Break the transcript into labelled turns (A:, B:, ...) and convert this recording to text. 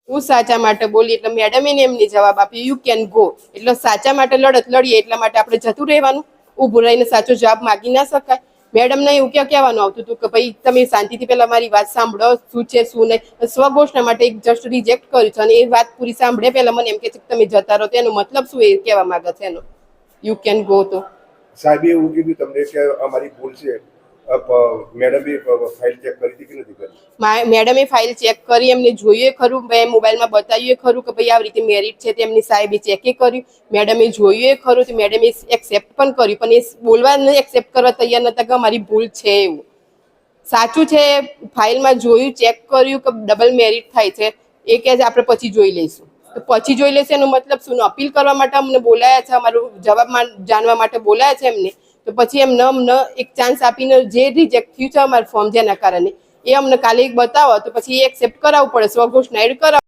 A: હું સાચા માટે બોલી એટલે મેડમે એમને જવાબ આપ્યો યુ કેન ગો, એટલે સાચા માટે લડત લડીએ એટલા માટે આપણે જતું રહેવાનું, ઊભું રહીને સાચો જવાબ માગી ના શકાય? મેડમને એવું કહેવાનું આવતું હતું કે ભાઈ તમે શાંતિથી પહેલા મારી વાત સાંભળો, શું છે શું નહીં. સ્વઘોષણા માટે એક જસ્ટ રિજેક્ટ કર્યું છે અને એ વાત પૂરી સાંભળે પહેલા મને એમ કે છે કે તમે જતા રહો, તેનો મતલબ શું એ કહેવા માંગે છે એનો યુ કેન ગો? તો
B: સાહેબે એવું કીધું તમને કે અમારી ભૂલ છે, મેડમે ફાઇલ ચેક કરી હતી કે નથી કરી?
A: મેડમે ફાઇલ ચેક કરી, એમને જોયું ખરું, મેં મોબાઈલમાં બતાવ્યું ખરું કે ભાઈ આવી રીતે મેરિટ છે, તેમની સાહેબે ચેકે કર્યું, મેડમે જોયું ખરું, તો મેડમે એક્સેપ્ટ પણ કર્યું, પણ એ બોલવા નહીં એક્સેપ્ટ કરવા તૈયાર નતા કે અમારી ભૂલ છે એવું. સાચું છે, ફાઇલમાં જોયું, ચેક કર્યું કે ડબલ મેરિટ થાય છે, એ કહે છે આપણે પછી જોઈ લઈશું. તો પછી જોઈ લેશે એનો મતલબ શું? અપીલ કરવા માટે અમને બોલાયા છે, અમારું જવાબ જાણવા માટે બોલાયા છે એમને, તો પછી એમને એક ચાન્સ આપીને જે રિજેક્ટ થયું છે અમારું ફોર્મ જેના કારણે એ અમને કાલે બતાવો, તો પછી એ એક્સેપ્ટ કરાવવું પડે, સ્વઘોષણા એડ કરાવ.